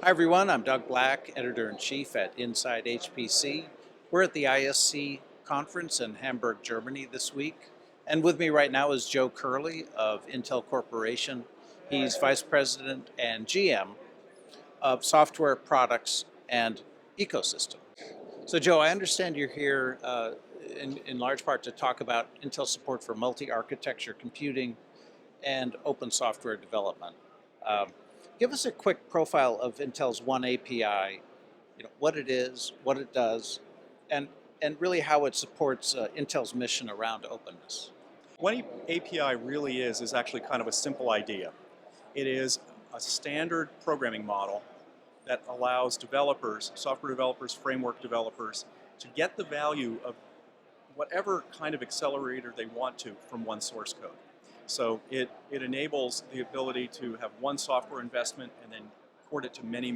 Hi everyone, I'm Doug Black, Editor-in-Chief at Inside HPC. We're at the ISC conference in Hamburg, Germany this week. And with me right now is Joe Curley of Intel Corporation. He's Vice President and GM of Software Products and Ecosystem. So Joe, I understand you're here in large part to talk about Intel support for multi-architecture computing and open software development. Um, Give us a quick profile of Intel's oneAPI, what it is, what it does, and, and really how it supports Intel's mission around openness. What API really is actually kind of a simple idea. It is a standard programming model that allows developers, software developers, framework developers, to get the value of whatever kind of accelerator they want to from one source code. So it enables the ability to have one software investment and then port it to many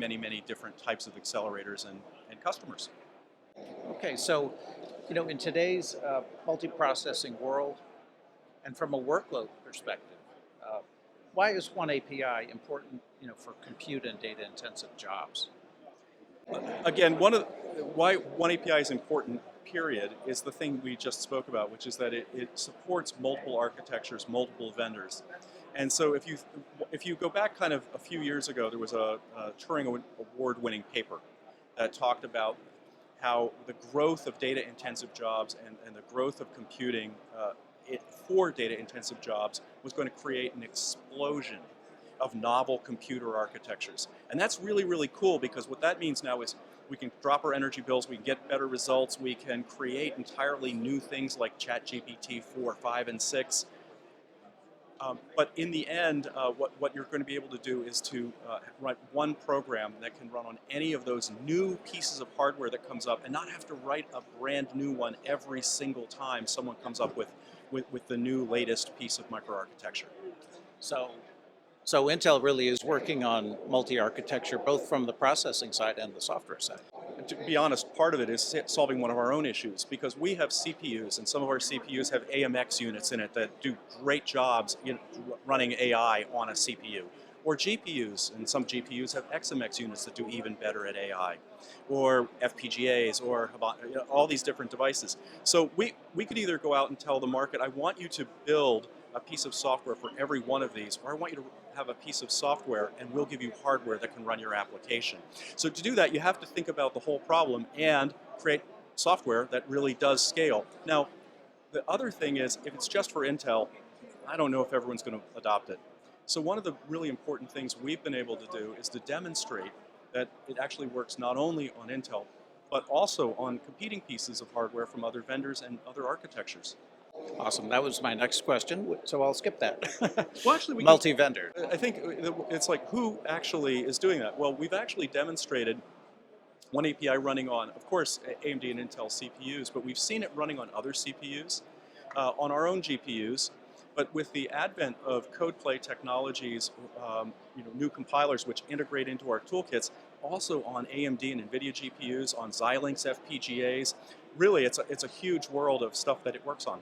different types of accelerators and customers. Okay, so in today's multiprocessing world, and from a workload perspective, uh, why is oneAPI important, for compute and data-intensive jobs? Again, why oneAPI is important, period, is the thing we just spoke about, which is that it supports multiple architectures, multiple vendors. And so if you go back kind of a few years ago, there was a Turing Award-winning paper that talked about how the growth of data-intensive jobs and the growth of computing for data-intensive jobs was going to create an explosion of novel computer architectures. And that's really cool, because what that means now is we can drop our energy bills, we can get better results, we can create entirely new things like ChatGPT 4, 5, and 6. But in the end, what you're going to be able to do is to write one program that can run on any of those new pieces of hardware that comes up and not have to write a brand new one every single time someone comes up with the new latest piece of microarchitecture. So, so Intel really is working on multi-architecture, both from the processing side and the software side. And to be honest, part of it is solving one of our own issues, because we have CPUs, and some of our CPUs have AMX units in it that do great jobs running AI on a CPU. Or GPUs, and some GPUs have XMX units that do even better at AI. Or FPGAs, or all these different devices. So we could either go out and tell the market, I want you to build a piece of software for every one of these, or I want you to have a piece of software and we'll give you hardware that can run your application. So to do that, you have to think about the whole problem and create software that really does scale. Now, the other thing is, if it's just for Intel, I don't know if everyone's going to adopt it. So one of the really important things we've been able to do is to demonstrate that it actually works not only on Intel, but also on competing pieces of hardware from other vendors and other architectures. Awesome. That was my next question, so I'll skip that. Well, actually, Multi-vendor. I think it's like, who actually is doing that? Well, we've actually demonstrated oneAPI running on, of course, AMD and Intel CPUs, but we've seen it running on other CPUs, on our own GPUs. But with the advent of code play technologies, new compilers which integrate into our toolkits, also on AMD and NVIDIA GPUs, on Xilinx FPGAs, really it's a huge world of stuff that it works on.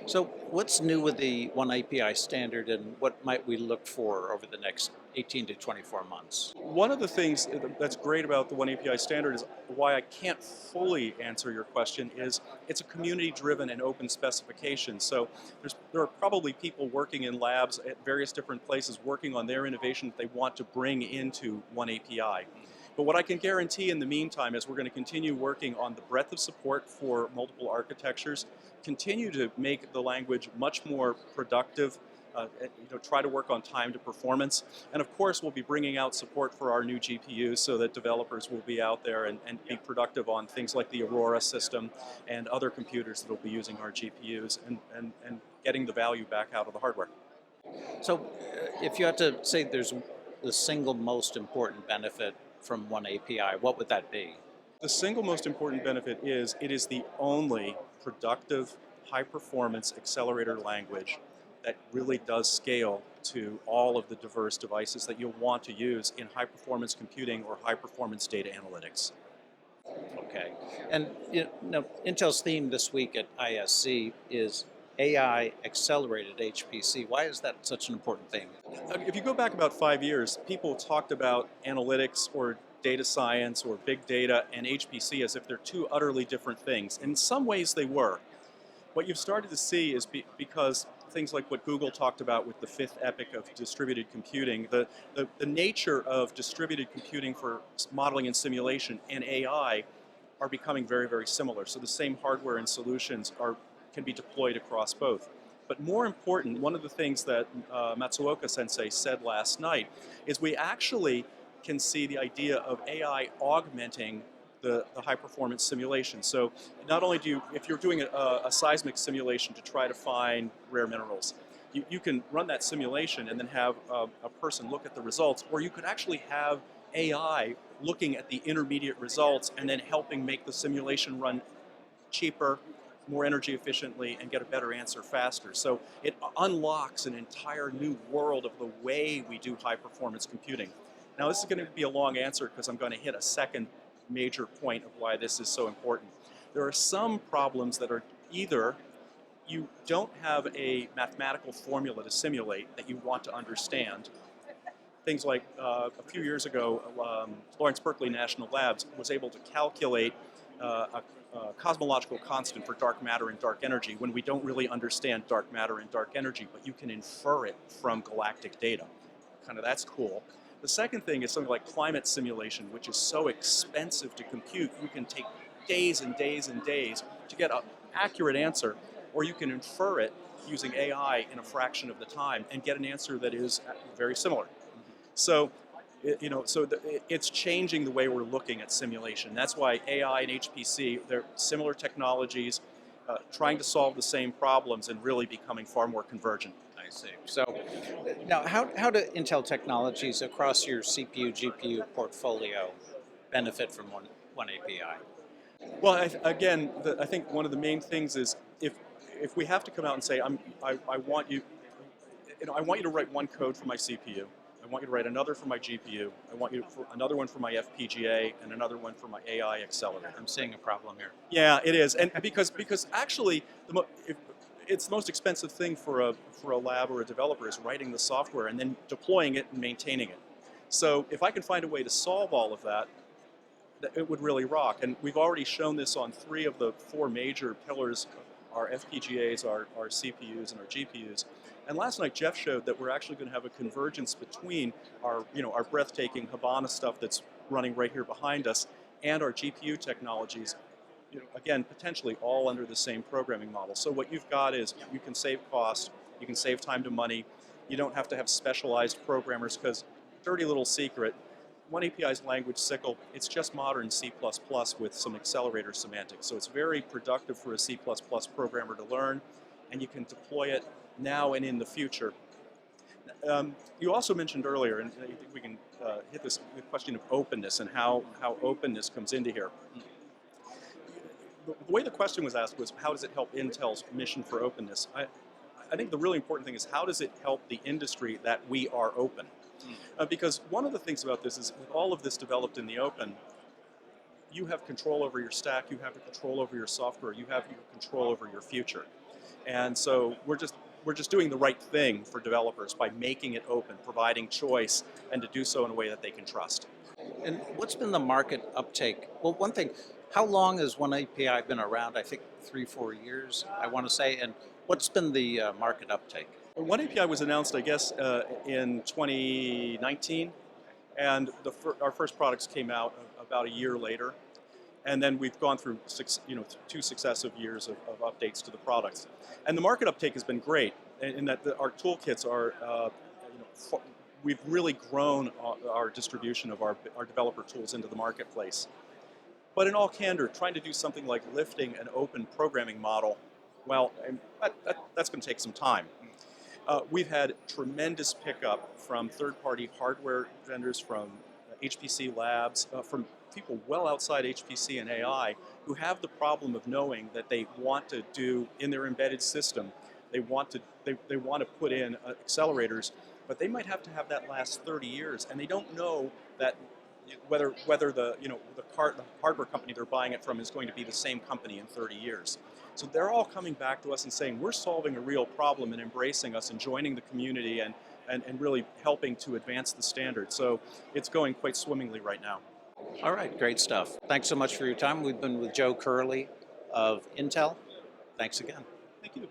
So what's new with the oneAPI standard, and what might we look for over the next 18 to 24 months? One of the things that's great about the oneAPI standard is why I can't fully answer your question is it's a community-driven and open specification. So there are probably people working in labs at various different places working on their innovation that they want to bring into oneAPI. But what I can guarantee in the meantime is we're going to continue working on the breadth of support for multiple architectures, continue to make the language much more productive, try to work on time to performance, and of course we'll be bringing out support for our new GPUs so that developers will be out there and be productive on things like the Aurora system and other computers that will be using our GPUs and getting the value back out of the hardware. So if you had to say there's the single most important benefit from oneAPI, what would that be? The single most important benefit is it is the only productive, high-performance accelerator language that really does scale to all of the diverse devices that you'll want to use in high-performance computing or high-performance data analytics. Okay. And Intel's theme this week at ISC is AI accelerated HPC. Why is that such an important thing? If you go back about 5 years, people talked about analytics or data science or big data and HPC as if they're two utterly different things. In some ways they were. What you've started to see is because things like what Google talked about with the fifth epoch of distributed computing, the nature of distributed computing for modeling and simulation and AI are becoming very, very similar. So the same hardware and solutions can be deployed across both. But more important, one of the things that Matsuoka Sensei said last night is we actually can see the idea of AI augmenting the high performance simulation. So not only do you, if you're doing a seismic simulation to try to find rare minerals, you can run that simulation and then have a person look at the results, or you could actually have AI looking at the intermediate results and then helping make the simulation run cheaper, more energy efficiently, and get a better answer faster. So it unlocks an entire new world of the way we do high performance computing. Now this is going to be a long answer because I'm going to hit a second major point of why this is so important. There are some problems that are either you don't have a mathematical formula to simulate that you want to understand. Things like a few years ago, Lawrence Berkeley National Labs was able to calculate a cosmological constant for dark matter and dark energy when we don't really understand dark matter and dark energy, but you can infer it from galactic data. Kind of that's cool. The second thing is something like climate simulation, which is so expensive to compute. You can take days and days and days to get an accurate answer, or you can infer it using AI in a fraction of the time and get an answer that is very similar. So, it's changing the way we're looking at simulation. That's why AI and HPC, they're similar technologies, trying to solve the same problems and really becoming far more convergent. I see. So now, how do Intel technologies across your CPU, GPU portfolio benefit from one API? Well, I think one of the main things is if we have to come out and say, I want you, I want you to write one code for my CPU. I want you to write another for my GPU. I want you for another one for my FPGA and another one for my AI accelerator. I'm seeing a problem here. Yeah, it is, and because actually it's the most expensive thing for a lab or a developer is writing the software and then deploying it and maintaining it. So if I can find a way to solve all of that, it would really rock. And we've already shown this on 3 of the 4 major pillars: our FPGAs, our CPUs, and our GPUs. And last night Jeff showed that we're actually going to have a convergence between our breathtaking Habana stuff that's running right here behind us and our GPU technologies. Again, potentially all under the same programming model. So what you've got is you can save cost, you can save time to money. You don't have to have specialized programmers because, dirty little secret, oneAPI's language, SYCL, it's just modern C++ with some accelerator semantics. So it's very productive for a C++ programmer to learn, and you can deploy it now and in the future. You also mentioned earlier, and I think we can hit the question of openness and how openness comes into here. The way the question was asked was, how does it help Intel's mission for openness? I think the really important thing is, how does it help the industry that we are open? Because one of the things about this is, with all of this developed in the open, you have control over your stack, you have control over your software, you have control over your future. And so we're just doing the right thing for developers by making it open, providing choice, and to do so in a way that they can trust. And what's been the market uptake? Well, one thing, how long has oneAPI been around? I think 3-4 years, I want to say. And what's been the market uptake? oneAPI was announced, I guess, in 2019, and our first products came out about a year later. And then we've gone through 2 successive years of updates to the products. And the market uptake has been great in that our toolkits are, we've really grown our distribution of our developer tools into the marketplace. But in all candor, trying to do something like lifting an open programming model, well, that's going to take some time. We've had tremendous pickup from third-party hardware vendors, from HPC labs, from people well outside HPC and AI who have the problem of knowing that they want to do in their embedded system, they want to put in accelerators, but they might have to have that last 30 years, and they don't know that whether the hardware company they're buying it from is going to be the same company in 30 years. So they're all coming back to us and saying, we're solving a real problem and embracing us and joining the community and really helping to advance the standard. So it's going quite swimmingly right now. All right, great stuff. Thanks so much for your time. We've been with Joe Curley of Intel. Thanks again. Thank you.